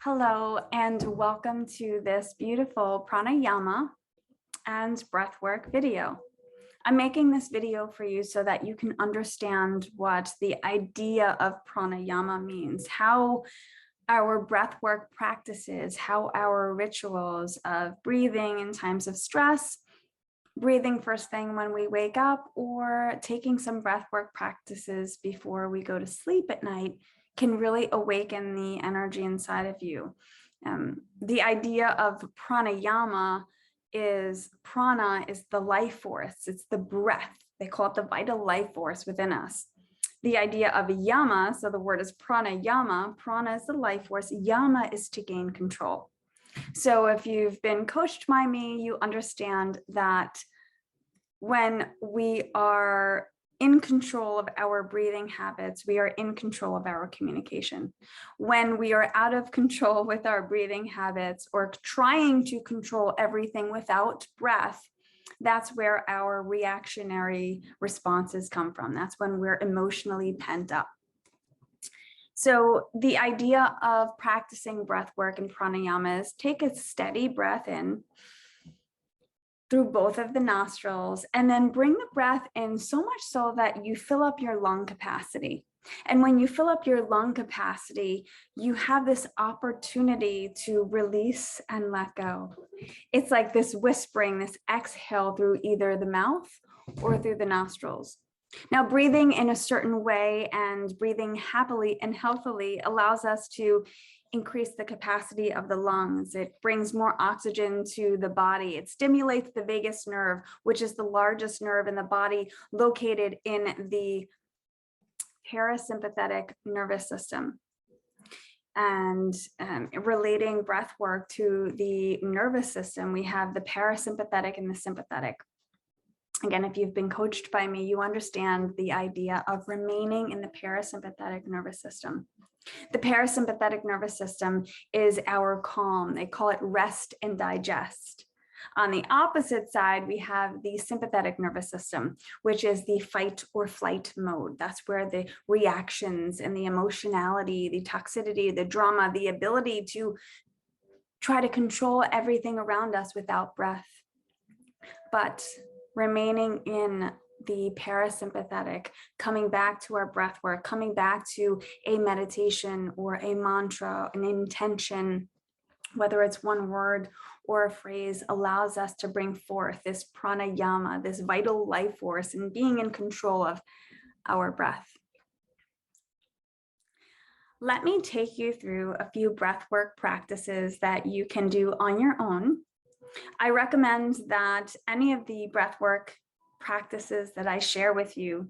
Hello, and welcome to this beautiful pranayama and breathwork video. I'm making this video for you so that you can understand what the idea of pranayama means, how our breathwork practices, how our rituals of breathing in times of stress, breathing first thing when we wake up, or taking some breathwork practices before we go to sleep at night can really awaken the energy inside of you. The idea of pranayama is prana is the life force. It's the breath. They call it the vital life force within us. The idea of yama, so the word is pranayama, prana is the life force, yama is to gain control. So if you've been coached by me, you understand that when we are in control of our breathing habits, we are in control of our communication. When we are out of control with our breathing habits or trying to control everything without breath, that's where our reactionary responses come from. That's when we're emotionally pent up. So the idea of practicing breath work and pranayama is take a steady breath in through both of the nostrils, and then bring the breath in so much so that you fill up your lung capacity. And when you fill up your lung capacity, you have this opportunity to release and let go. It's like this whispering, this exhale through either the mouth or through the nostrils. Now, breathing in a certain way and breathing happily and healthily allows us to increase the capacity of the lungs. It brings more oxygen to the body. It stimulates the vagus nerve, which is the largest nerve in the body, located in the parasympathetic nervous system. And relating breath work to the nervous system, we have the parasympathetic and the sympathetic. Again, if you've been coached by me, you understand the idea of remaining in the parasympathetic nervous system. The parasympathetic nervous system is our calm. They call it rest and digest. On the opposite side, we have the sympathetic nervous system, which is the fight or flight mode. That's where the reactions and the emotionality, the toxicity, the drama, the ability to try to control everything around us without breath. But remaining in the parasympathetic, coming back to our breath work, coming back to a meditation or a mantra, an intention, whether it's one word or a phrase, allows us to bring forth this pranayama, this vital life force, and being in control of our breath. Let me take you through a few breath work practices that you can do on your own. I recommend that any of the breath work practices that I share with you,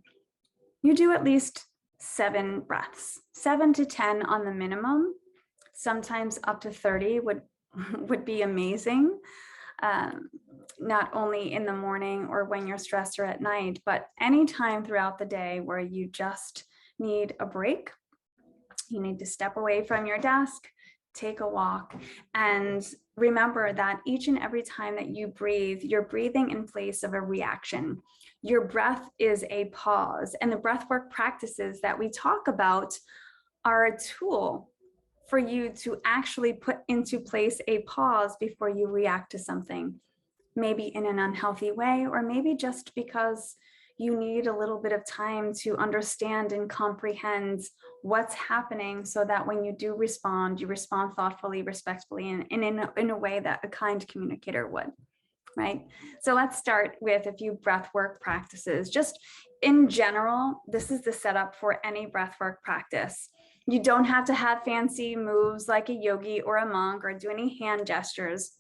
you do at least 7 breaths, 7 to 10 on the minimum. Sometimes up to 30 would be amazing, not only in the morning or when you're stressed or at night, but anytime throughout the day where you just need a break. You need to step away from your desk, take a walk, and remember that each and every time that you breathe, you're breathing in place of a reaction. Your breath is a pause, and the breathwork practices that we talk about are a tool for you to actually put into place a pause before you react to something, maybe in an unhealthy way, or maybe just because you need a little bit of time to understand and comprehend what's happening so that when you do respond, you respond thoughtfully, respectfully, and in a way that a kind communicator would, right? So let's start with a few breath work practices. Just in general, this is the setup for any breath work practice. You don't have to have fancy moves like a yogi or a monk or do any hand gestures,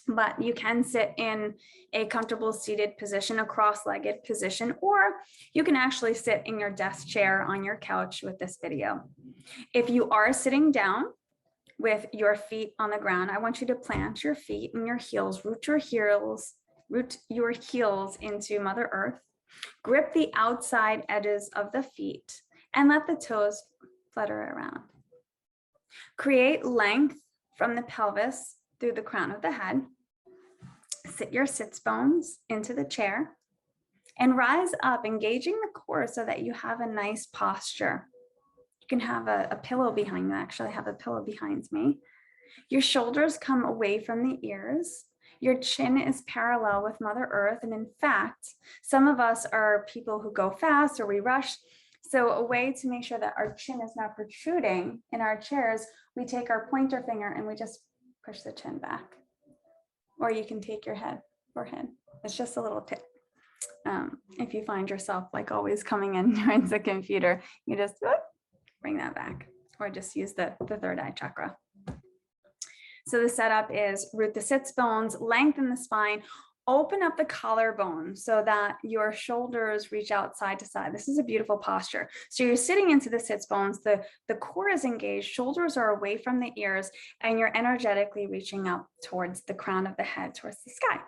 but you can sit in a comfortable seated position, a cross-legged position, or you can actually sit in your desk chair on your couch with this video. If you are sitting down with your feet on the ground, I want you to plant your feet and your heels, root your heels into Mother Earth, grip the outside edges of the feet, and let the toes flutter around. Create length from the pelvis through the crown of the head. Sit your sits bones into the chair and rise up, engaging the core so that you have a nice posture. You can have a pillow behind you. Actually, I have a pillow behind me. Your shoulders come away from the ears. Your chin is parallel with Mother Earth. And in fact, some of us are people who go fast or we rush. So a way to make sure that our chin is not protruding in our chairs, we take our pointer finger and we just push the chin back. Or you can take your forehead. It's just a little tip. If you find yourself like always coming in towards the computer, you just bring that back, or just use the third eye chakra. So the setup is root the sits bones, lengthen the spine, open up the collarbone so that your shoulders reach out side to side. This is a beautiful posture. So you're sitting into the sits bones, the core is engaged, shoulders are away from the ears, and you're energetically reaching up towards the crown of the head, towards the sky.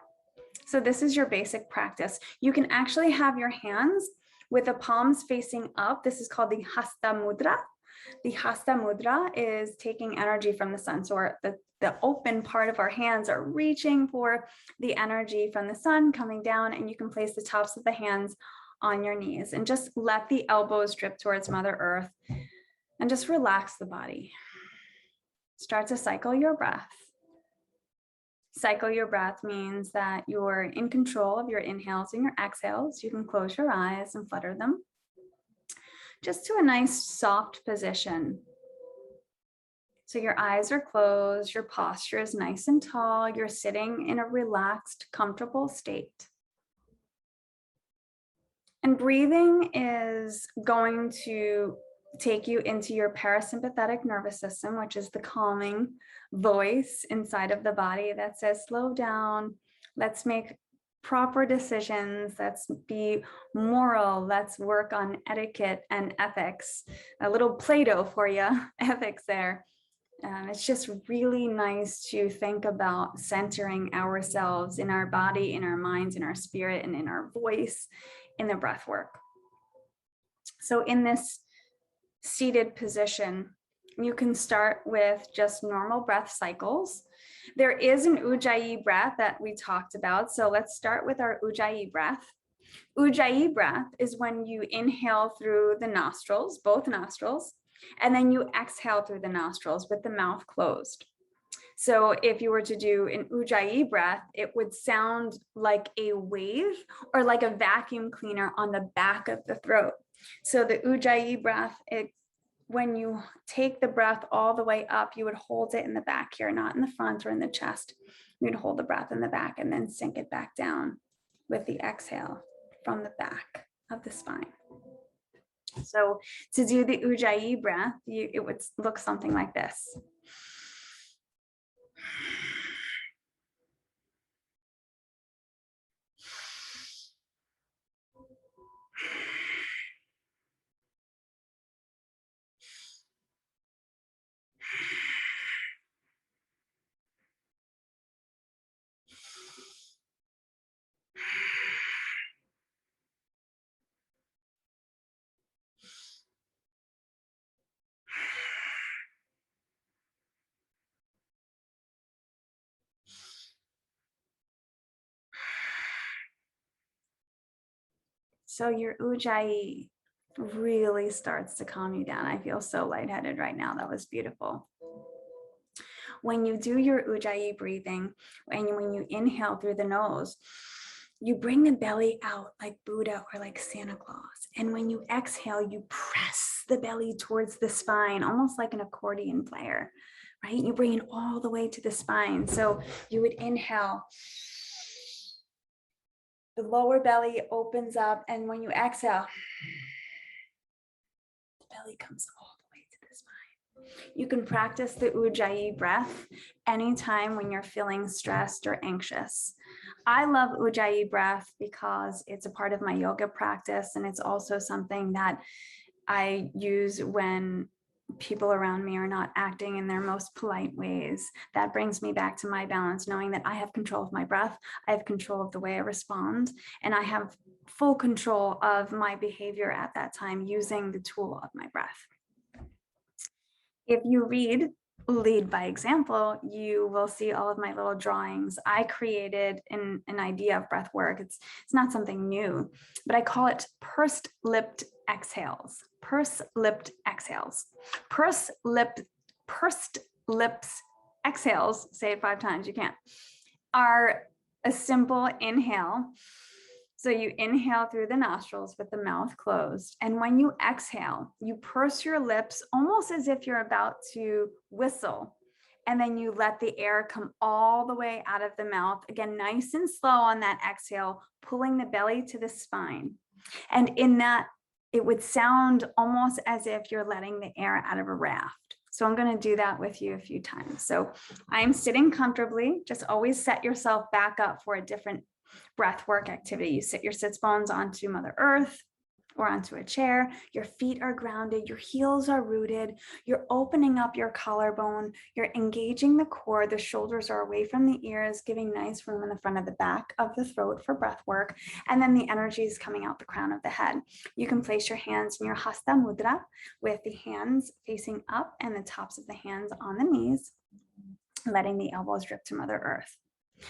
So this is your basic practice. You can actually have your hands with the palms facing up. This is called the Hasta Mudra. The Hasta Mudra is taking energy from the sun. So the open part of our hands are reaching for the energy from the sun coming down, and you can place the tops of the hands on your knees and just let the elbows drip towards Mother Earth and just relax the body. Start to cycle your breath. Cycle your breath means that you're in control of your inhales and your exhales. You can close your eyes and flutter them just to a nice soft position. So your eyes are closed, your posture is nice and tall, you're sitting in a relaxed, comfortable state. And breathing is going to take you into your parasympathetic nervous system, which is the calming voice inside of the body that says, slow down, let's make proper decisions, let's be moral, let's work on etiquette and ethics. A little Play-Doh for you, ethics there. It's just really nice to think about centering ourselves in our body, in our minds, in our spirit, and in our voice in the breath work. So in this seated position, you can start with just normal breath cycles. There is an Ujjayi breath that we talked about. So let's start with our Ujjayi breath. Ujjayi breath is when you inhale through the nostrils, both nostrils, and then you exhale through the nostrils with the mouth closed. So if you were to do an Ujjayi breath, it would sound like a wave or like a vacuum cleaner on the back of the throat. So the Ujjayi breath, when you take the breath all the way up, you would hold it in the back here, not in the front or in the chest. You'd hold the breath in the back and then sink it back down with the exhale from the back of the spine. So to do the Ujjayi breath, it would look something like this. So your Ujjayi really starts to calm you down. I feel so lightheaded right now. That was beautiful. When you do your Ujjayi breathing, and when you inhale through the nose, you bring the belly out like Buddha or like Santa Claus. And when you exhale, you press the belly towards the spine, almost like an accordion player, right? You bring it all the way to the spine. So you would inhale, the lower belly opens up, and when you exhale, the belly comes all the way to the spine. You can practice the Ujjayi breath anytime when you're feeling stressed or anxious. I love Ujjayi breath because it's a part of my yoga practice, and it's also something that I use when people around me are not acting in their most polite ways. That brings me back to my balance, knowing that I have control of my breath, I have control of the way I respond, and I have full control of my behavior at that time using the tool of my breath. If you lead by example, you will see all of my little drawings. I created an idea of breath work. It's not something new, but I call it pursed lipped exhales. pursed-lipped exhales. Pursed lips exhales, say it 5 times, you can't, are a simple inhale. So you inhale through the nostrils with the mouth closed. And when you exhale, you purse your lips almost as if you're about to whistle. And then you let the air come all the way out of the mouth. Again, nice and slow on that exhale, pulling the belly to the spine. And in that, it would sound almost as if you're letting the air out of a raft. So I'm going to do that with you a few times. So I'm sitting comfortably. Just always set yourself back up for a different breath work activity. You sit your sits bones onto Mother Earth or onto a chair. Your feet are grounded. Your heels are rooted. You're opening up your collarbone. You're engaging the core. The shoulders are away from the ears, giving nice room in the front of the back of the throat for breath work. And then the energy is coming out the crown of the head. You can place your hands in your Hasta Mudra with the hands facing up and the tops of the hands on the knees, letting the elbows drip to Mother Earth.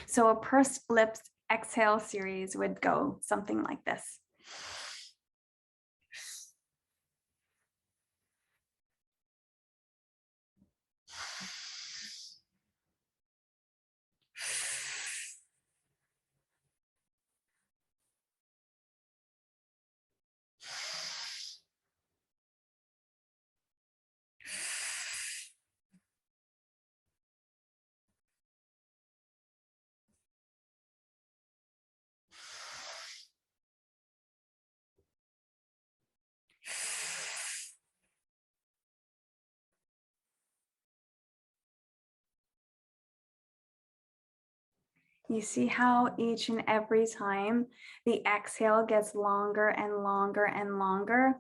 So a pursed lips exhale series would go something like this. You see how each and every time the exhale gets longer and longer and longer?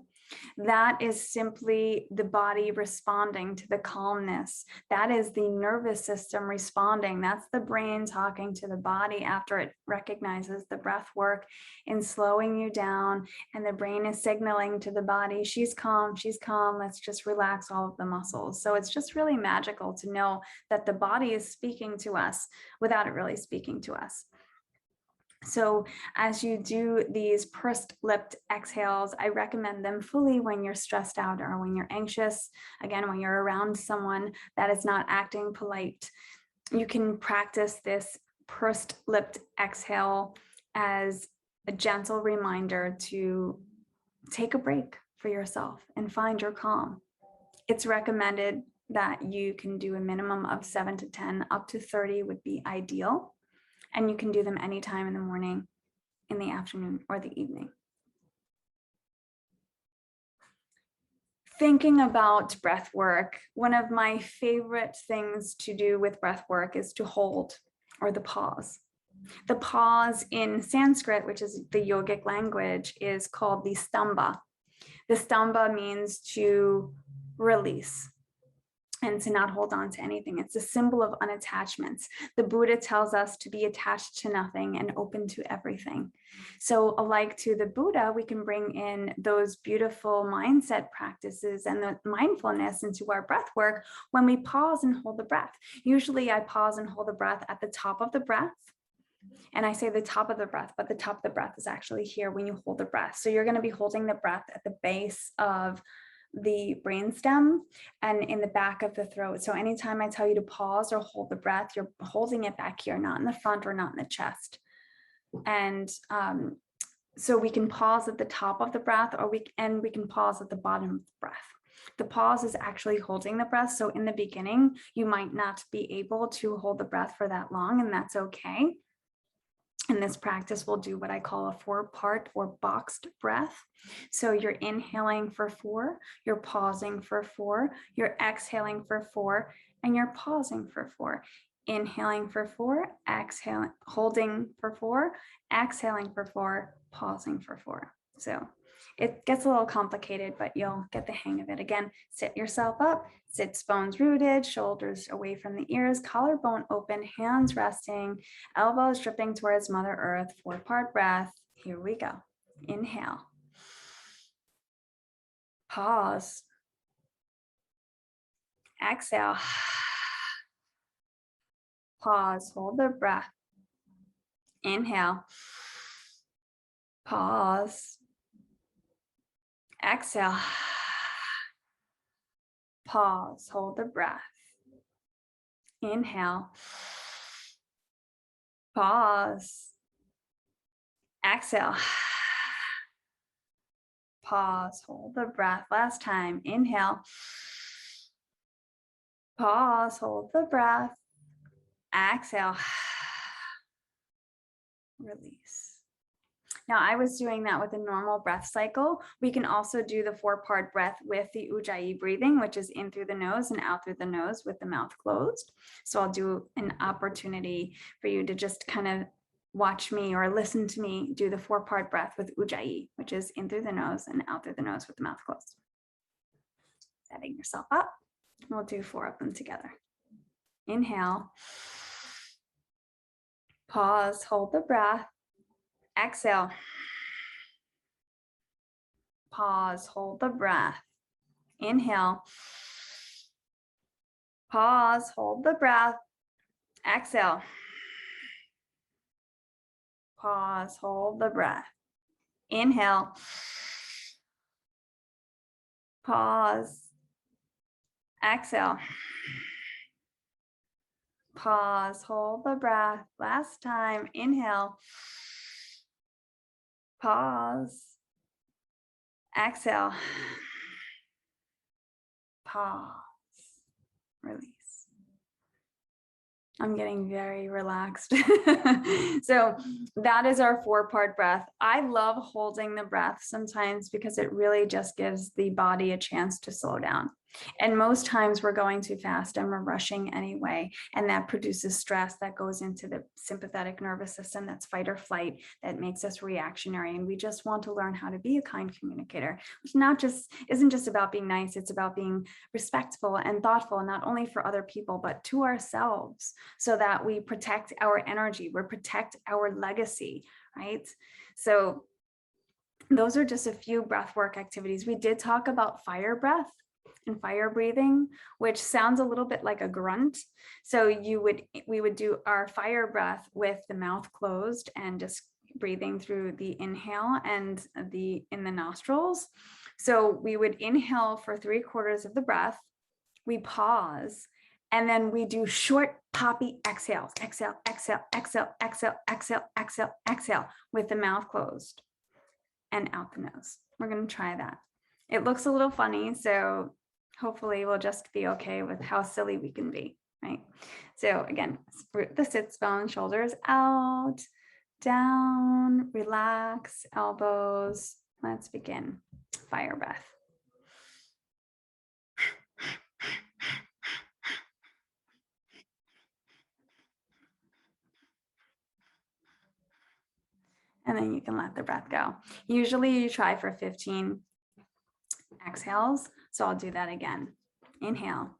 That is simply the body responding to the calmness. That is the nervous system responding. That's the brain talking to the body after it recognizes the breath work and slowing you down. And the brain is signaling to the body, she's calm, let's just relax all of the muscles. So it's just really magical to know that the body is speaking to us without it really speaking to us. So as you do these pursed-lipped exhales, I recommend them fully when you're stressed out or when you're anxious. Again, when you're around someone that is not acting polite, you can practice this pursed-lipped exhale as a gentle reminder to take a break for yourself and find your calm. It's recommended that you can do a minimum of 7 to 10, up to 30 would be ideal. And you can do them anytime in the morning, in the afternoon, or the evening. Thinking about breath work, one of my favorite things to do with breath work is to hold, or the pause. The pause in Sanskrit, which is the yogic language, is called the stamba. The stamba means to release and to not hold on to anything. It's a symbol of unattachments. The Buddha tells us to be attached to nothing and open to everything. So alike to the Buddha, we can bring in those beautiful mindset practices and the mindfulness into our breath work when we pause and hold the breath. Usually I pause and hold the breath at the top of the breath. And I say the top of the breath, but the top of the breath is actually here when you hold the breath. So you're going to be holding the breath at the base of the brainstem and in the back of the throat. So anytime I tell you to pause or hold the breath, you're holding it back here, not in the front or not in the chest. And so we can pause at the top of the breath, or we can pause at the bottom of the breath. The pause is actually holding the breath. So in the beginning, you might not be able to hold the breath for that long, and that's okay. In this practice, we'll do what I call a 4-part or boxed breath. So you're inhaling for 4, you're pausing for 4, you're exhaling for 4, and you're pausing for 4. Inhaling for 4, exhaling, holding for 4, exhaling for 4, pausing for 4. So it gets a little complicated, but you'll get the hang of it. Again, sit yourself up, sits bones rooted, shoulders away from the ears, collarbone open, hands resting, elbows dripping towards Mother Earth, 4-part breath. Here we go. Inhale. Pause. Exhale. Pause. Hold the breath. Inhale. Pause. Exhale. Pause, hold the breath. Inhale. Pause. Exhale. Pause, hold the breath. Last time. Inhale. Pause, hold the breath. Exhale. Release. Now, I was doing that with a normal breath cycle. We can also do the 4-part breath with the Ujjayi breathing, which is in through the nose and out through the nose with the mouth closed. So I'll do an opportunity for you to just kind of watch me or listen to me do the 4-part breath with Ujjayi, which is in through the nose and out through the nose with the mouth closed. Setting yourself up. We'll do 4 of them together. Inhale. Pause, hold the breath. Exhale. Pause, hold the breath. Inhale. Pause, hold the breath. Exhale. Pause, hold the breath. Inhale. Pause. Exhale. Pause, hold the breath. Last time. Inhale. Pause. Exhale. Pause. Release. I'm getting very relaxed. So that is our 4-part breath. I love holding the breath sometimes because it really just gives the body a chance to slow down. And most times we're going too fast and we're rushing anyway. And that produces stress that goes into the sympathetic nervous system. That's fight or flight, that makes us reactionary. And we just want to learn how to be a kind communicator, which isn't just about being nice. It's about being respectful and thoughtful, not only for other people, but to ourselves, so that we protect our energy, we protect our legacy, right? So those are just a few breathwork activities. We did talk about fire breath and fire breathing, which sounds a little bit like a grunt. So we would do our fire breath with the mouth closed and just breathing through the inhale and in the nostrils. So we would inhale for 3/4 of the breath. We pause, and then we do short poppy exhales. Exhale, exhale, exhale, exhale, exhale, exhale, exhale with the mouth closed and out the nose. We're going to try that. It looks a little funny, so hopefully we'll just be okay with how silly we can be, right? So again, root the sits bone, shoulders out, down, relax, elbows. Let's begin. Fire breath. And then you can let the breath go. Usually you try for 15 exhales. So I'll do that again. Inhale.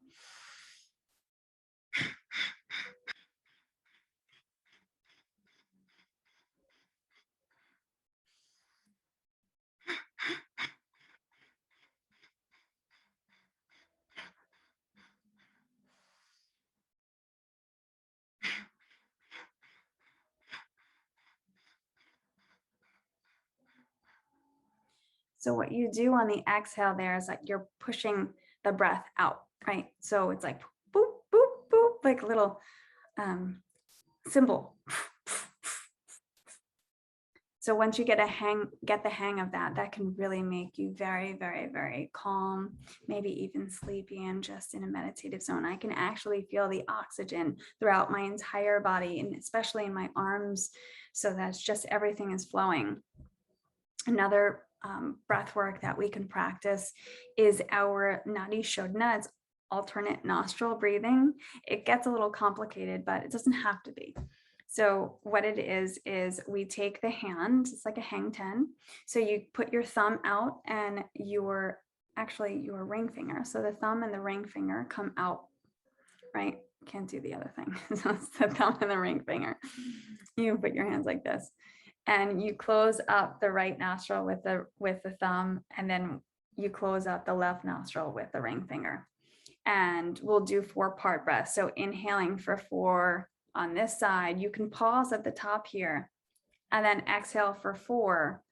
So what you do on the exhale there is like you're pushing the breath out, right? So it's like boop, boop, boop, like a little cymbal. So once you get the hang of that, that can really make you very, very, very calm, maybe even sleepy and just in a meditative zone. I can actually feel the oxygen throughout my entire body, and especially in my arms. So that's just everything is flowing. Another breath work that we can practice is our Nadi Shodhana. It's alternate nostril breathing. It gets a little complicated, but it doesn't have to be. So what it is we take the hand, it's like a hang 10. So you put your thumb out and your ring finger. So the thumb and the ring finger come out, right? Can't do the other thing. So it's the thumb and the ring finger. You put your hands like this. And you close up the right nostril with the thumb, and then you close up the left nostril with the ring finger. And we'll do 4-part breath. So inhaling for 4 on this side, you can pause at the top here, and then exhale for 4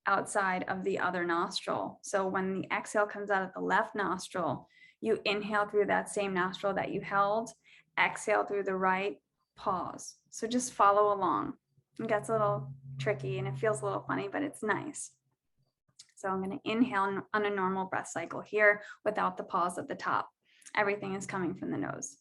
outside of the other nostril. So when the exhale comes out of the left nostril, you inhale through that same nostril that you held, exhale through the right, pause. So just follow along. It gets a little tricky and it feels a little funny, but it's nice. So I'm going to inhale on a normal breath cycle here without the pause at the top. Everything is coming from the nose.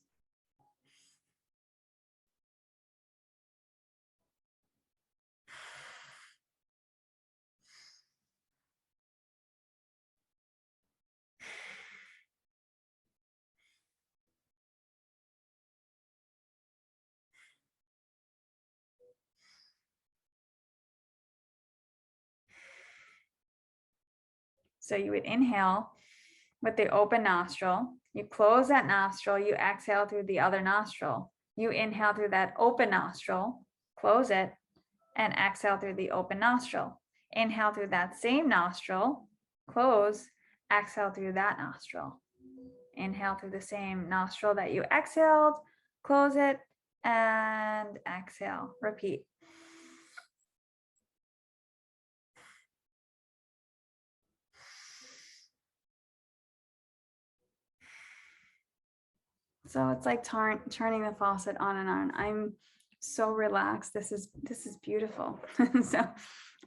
So you would inhale with the open nostril. You close that nostril, you exhale through the other nostril. You inhale through that open nostril, close it, and exhale through the open nostril. Inhale through that same nostril, close, exhale through that nostril. Inhale through the same nostril that you exhaled, close it, and exhale. Repeat. So it's like turning the faucet on and on. I'm so relaxed. This is beautiful. So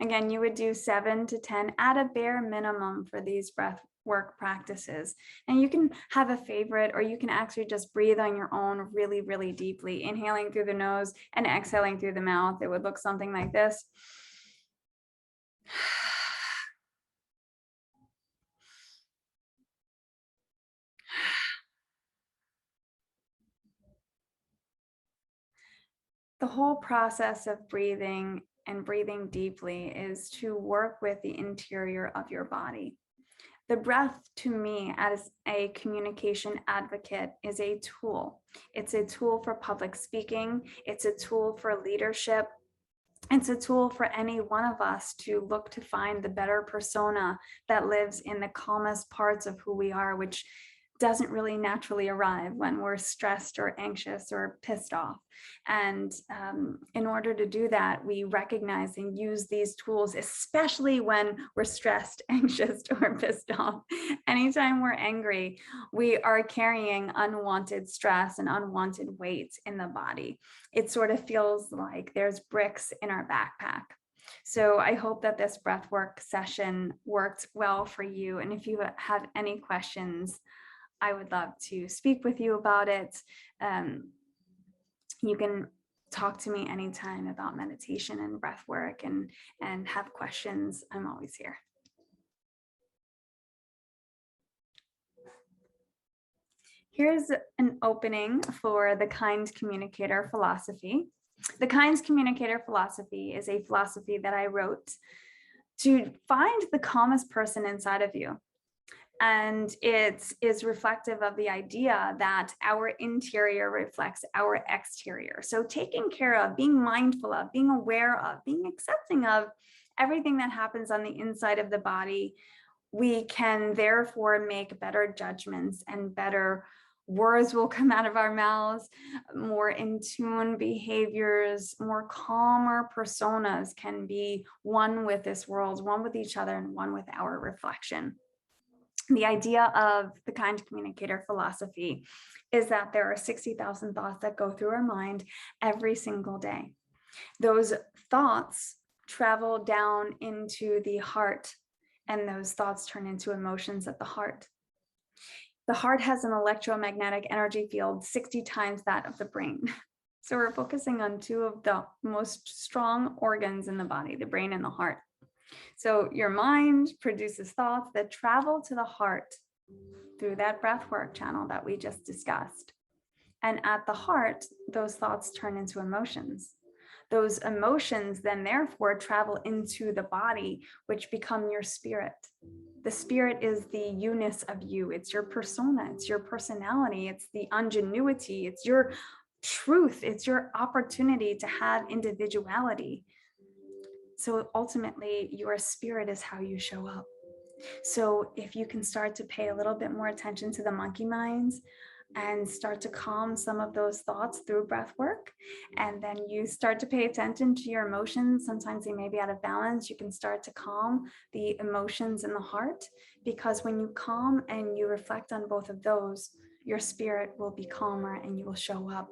again, you would do 7 to 10 at a bare minimum for these breath work practices. And you can have a favorite, or you can actually just breathe on your own really, really deeply, inhaling through the nose and exhaling through the mouth. It would look something like this. The whole process of breathing and breathing deeply is to work with the interior of your body. The breath, to me, as a communication advocate, is a tool. It's a tool for public speaking. It's a tool for leadership. It's a tool for any one of us to look to find the better persona that lives in the calmest parts of who we are, which doesn't really naturally arrive when we're stressed or anxious or pissed off. And in order to do that, we recognize and use these tools, especially when we're stressed, anxious, or pissed off. Anytime we're angry, we are carrying unwanted stress and unwanted weight in the body. It sort of feels like there's bricks in our backpack. So I hope that this breathwork session worked well for you. And if you have any questions, I would love to speak with you about it. You can talk to me anytime about meditation and breath work, and have questions. I'm always here. Here's an opening for the Kind Communicator philosophy. The Kind Communicator philosophy is a philosophy that I wrote to find the calmest person inside of you. And it is reflective of the idea that our interior reflects our exterior. So taking care of, being mindful of, being aware of, being accepting of everything that happens on the inside of the body, we can therefore make better judgments, and better words will come out of our mouths, more in tune behaviors, more calmer personas can be one with this world, one with each other, and one with our reflection. The idea of the Kind Communicator philosophy is that there are 60,000 thoughts that go through our mind every single day. Those thoughts travel down into the heart, and those thoughts turn into emotions at the heart. The heart has an electromagnetic energy field 60 times that of the brain. So we're focusing on two of the most strong organs in the body, the brain and the heart. So your mind produces thoughts that travel to the heart through that breathwork channel that we just discussed. And at the heart, those thoughts turn into emotions. Those emotions then therefore travel into the body, which become your spirit. The spirit is the you-ness of you. It's your persona, it's your personality, it's the ingenuity, it's your truth, it's your opportunity to have individuality. So ultimately, your spirit is how you show up. So if you can start to pay a little bit more attention to the monkey minds, and start to calm some of those thoughts through breath work. And then you start to pay attention to your emotions. Sometimes they may be out of balance. You can start to calm the emotions in the heart, because when you calm and you reflect on both of those, your spirit will be calmer and you will show up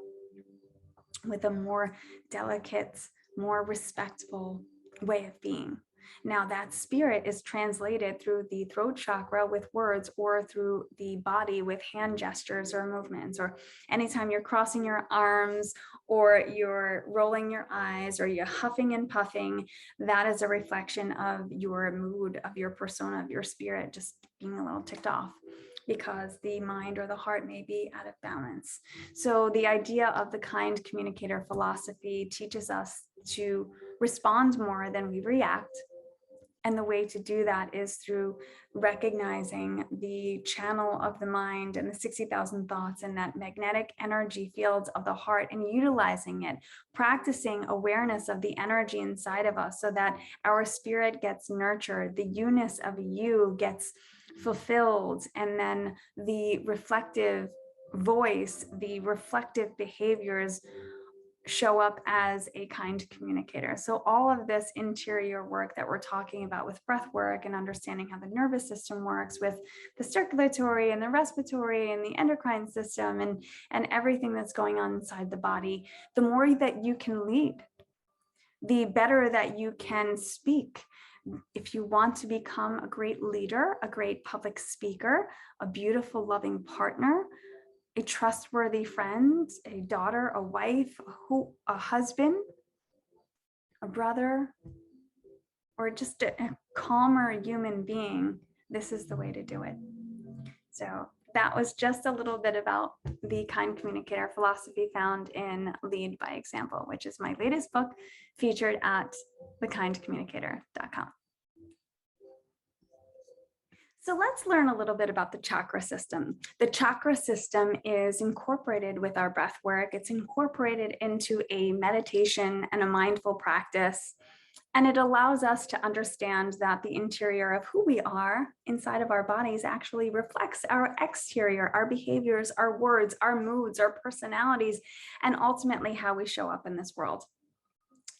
with a more delicate, more respectful way of being. Now, that spirit is translated through the throat chakra with words, or through the body with hand gestures or movements, or anytime you're crossing your arms or you're rolling your eyes or you're huffing and puffing, that is a reflection of your mood, of your persona, of your spirit just being a little ticked off because the mind or the heart may be out of balance. So the idea of the kind communicator philosophy teaches us to respond more than we react. And the way to do that is through recognizing the channel of the mind and the 60,000 thoughts and that magnetic energy fields of the heart, and utilizing it, practicing awareness of the energy inside of us so that our spirit gets nurtured, the you-ness of you gets fulfilled, and then the reflective voice, the reflective behaviors show up as a kind communicator. So all of this interior work that we're talking about with breath work and understanding how the nervous system works with the circulatory and the respiratory and the endocrine system and everything that's going on inside the body, the more that you can lead, the better that you can speak. If you want to become a great leader, a great public speaker, a beautiful, loving partner, a trustworthy friend, a daughter, a wife, a husband, a brother, or just a calmer human being, this is the way to do it. So that was just a little bit about the kind communicator philosophy found in Lead by Example, which is my latest book featured at thekindcommunicator.com. So let's learn a little bit about the chakra system. The chakra system is incorporated with our breath work. It's incorporated into a meditation and a mindful practice. And it allows us to understand that the interior of who we are inside of our bodies actually reflects our exterior, our behaviors, our words, our moods, our personalities, and ultimately how we show up in this world.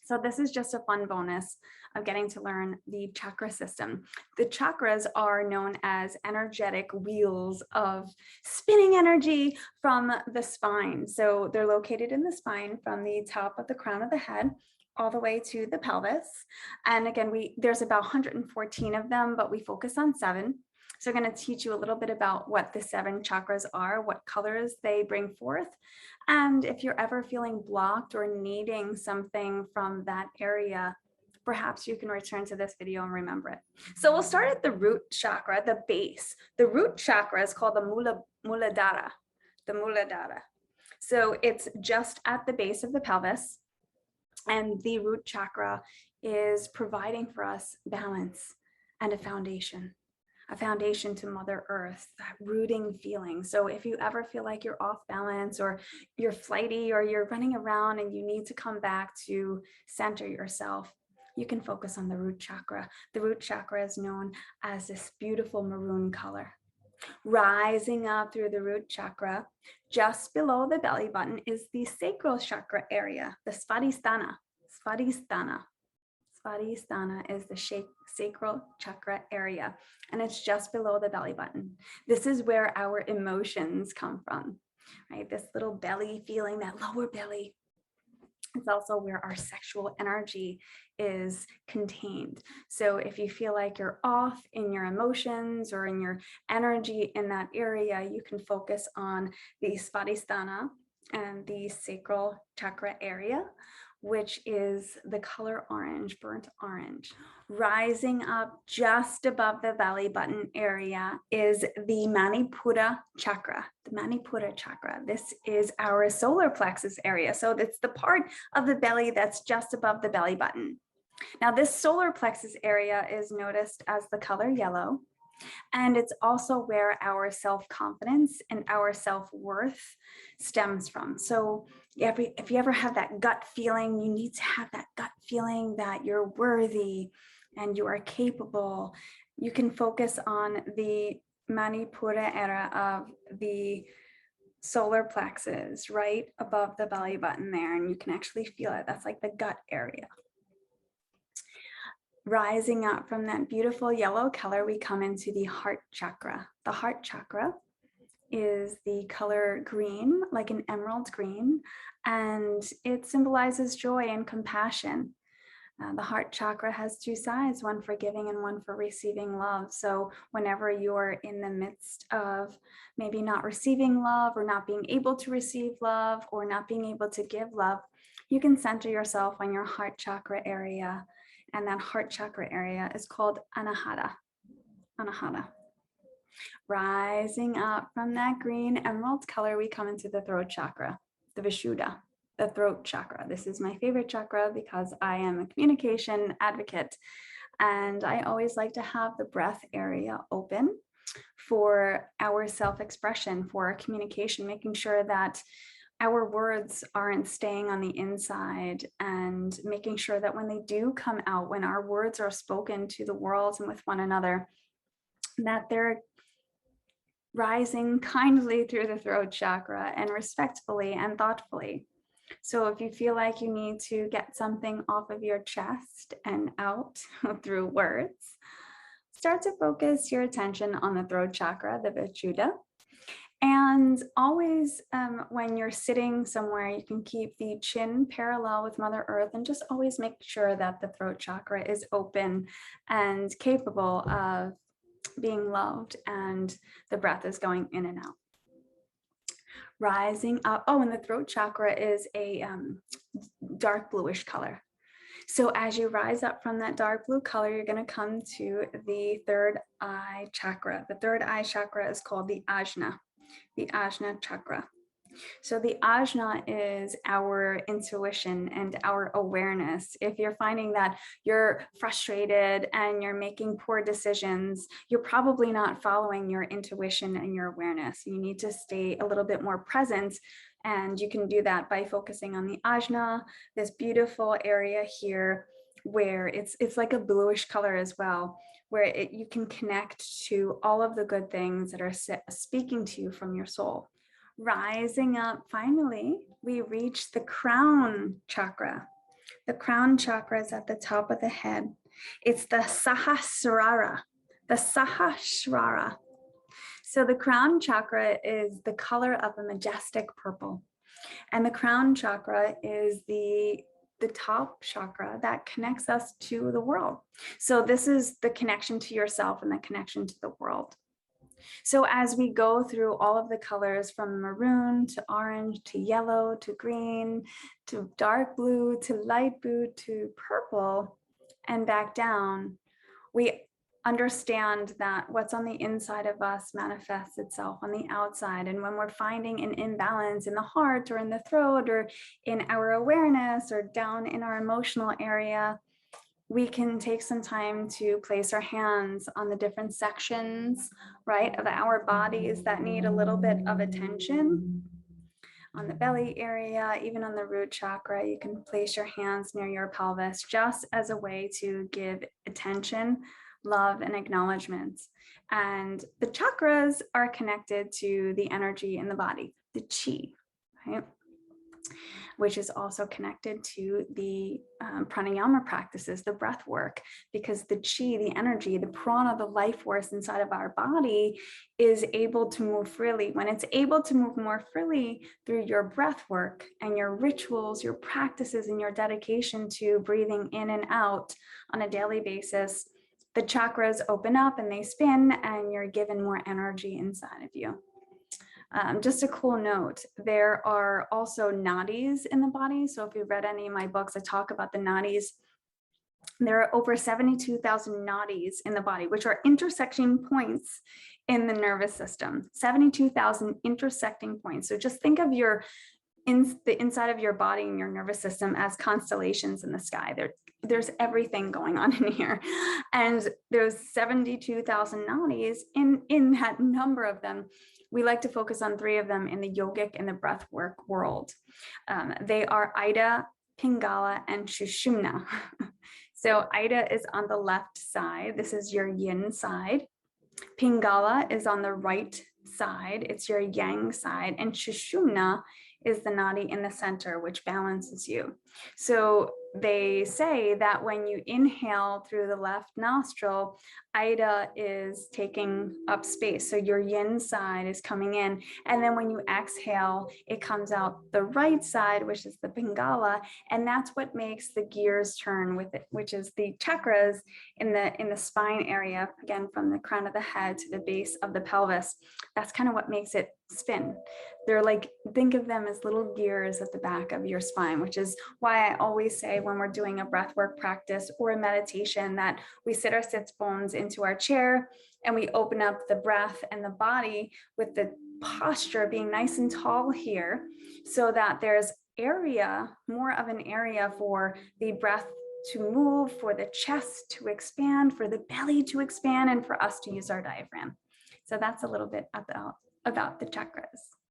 So this is just a fun bonus of getting to learn the chakra system. The chakras are known as energetic wheels of spinning energy from the spine. So they're located in the spine from the top of the crown of the head all the way to the pelvis. And again, there's about 114 of them, but we focus on 7. So I'm going to teach you a little bit about what the 7 chakras are, what colors they bring forth. And if you're ever feeling blocked or needing something from that area, perhaps you can return to this video and remember it. So we'll start at the root chakra, the base. The root chakra is called the Muladhara, the Muladhara. So it's just at the base of the pelvis. And the root chakra is providing for us balance and a foundation to Mother Earth, that rooting feeling. So if you ever feel like you're off balance or you're flighty or you're running around and you need to come back to center yourself, you can focus on the root chakra. The root chakra is known as this beautiful maroon color. Rising up through the root chakra, just below the belly button is the sacral chakra area, the Svadhisthana. Svadhisthana is the sacral chakra area, and it's just below the belly button. This is where our emotions come from, right? This little belly feeling, that lower belly. It's also where our sexual energy is contained. So if you feel like you're off in your emotions or in your energy in that area, you can focus on the Svadhisthana and the sacral chakra area, which is the color orange, burnt orange. Rising up just above the belly button area is the Manipura chakra, This is our solar plexus area. So it's the part of the belly that's just above the belly button. Now, this solar plexus area is noticed as the color yellow, and it's also where our self-confidence and our self-worth stems from. So if you ever have that gut feeling, you need to have that gut feeling that you're worthy and you are capable. You can focus on the Manipura area of the solar plexus right above the belly button there, and you can actually feel it. That's like the gut area. Rising up from that beautiful yellow color, we come into the heart chakra. The heart chakra is the color green, like an emerald green, and it symbolizes joy and compassion. The heart chakra has two sides, one for giving and one for receiving love. So whenever you're in the midst of maybe not receiving love or not being able to receive love or not being able to give love, you can center yourself on your heart chakra area. And that heart chakra area is called Anahata. Anahata. Rising up from that green emerald color, we come into the throat chakra, the Vishuddha, the throat chakra. This is my favorite chakra because I am a communication advocate, and I always like to have the breath area open for our self-expression, for our communication, making sure that our words aren't staying on the inside, and making sure that when they do come out, when our words are spoken to the world and with one another, that they're rising kindly through the throat chakra and respectfully and thoughtfully. So if you feel like you need to get something off of your chest and out through words, start to focus your attention on the throat chakra, the Vishuddha. And always when you're sitting somewhere, you can keep the chin parallel with Mother Earth, and just always make sure that the throat chakra is open and capable of being loved, and the breath is going in and out. Rising up. Oh, and the throat chakra is a dark bluish color. So as you rise up from that dark blue color, you're going to come to the third eye chakra. The third eye chakra is called the Ajna chakra. So the ajna is our intuition and our awareness. If you're finding that you're frustrated and you're making poor decisions, you're probably not following your intuition and your awareness. You need to stay a little bit more present, and you can do that by focusing on the ajna, this beautiful area here where it's like a bluish color as well, where you can connect to all of the good things that are speaking to you from your soul. Rising up, finally, we reach the crown chakra. The crown chakra is at the top of the head. It's the Sahasrara, the Sahasrara. So the crown chakra is the color of a majestic purple. And the crown chakra is the top chakra that connects us to the world. So this is the connection to yourself and the connection to the world. So as we go through all of the colors from maroon to orange to yellow to green to dark blue to light blue to purple and back down, we understand that what's on the inside of us manifests itself on the outside. And when we're finding an imbalance in the heart or in the throat or in our awareness or down in our emotional area, we can take some time to place our hands on the different sections, right, of our bodies that need a little bit of attention. On the belly area, even on the root chakra, you can place your hands near your pelvis just as a way to give attention, love, and acknowledgement. And the chakras are connected to the energy in the body, the chi, right? Which is also connected to the pranayama practices, the breath work, because the chi, the energy, the prana, the life force inside of our body is able to move freely. When it's able to move more freely through your breath work and your rituals, your practices, and your dedication to breathing in and out on a daily basis, the chakras open up and they spin, and you're given more energy inside of you. Just a cool note, there are also nadis in the body. So if you've read any of my books, I talk about the nadis. There are over 72,000 nadis in the body, which are intersecting points in the nervous system, 72,000 intersecting points. So just think of the inside of your body and your nervous system as constellations in the sky. There's everything going on in here. And there's 72,000 nadis in that number of them. We like to focus on 3 of them in the yogic and the breath work world. They are Ida, Pingala, and Sushumna. So Ida is on the left side. This is your yin side. Pingala is on the right side, it's your yang side, and Sushumna is the nadi in the center, which balances you. So they say that when you inhale through the left nostril, Ida is taking up space. So your yin side is coming in. And then when you exhale, it comes out the right side, which is the Pingala. And that's what makes the gears turn with it, which is the chakras in the spine area, again, from the crown of the head to the base of the pelvis. That's kind of what makes it spin. They're like, think of them as little gears at the back of your spine, which is why I always say when we're doing a breathwork practice or a meditation that we sit our sits bones into our chair and we open up the breath and the body with the posture being nice and tall here, so that there's area, more of an area for the breath to move, for the chest to expand, for the belly to expand, and for us to use our diaphragm. So that's a little bit about the chakras.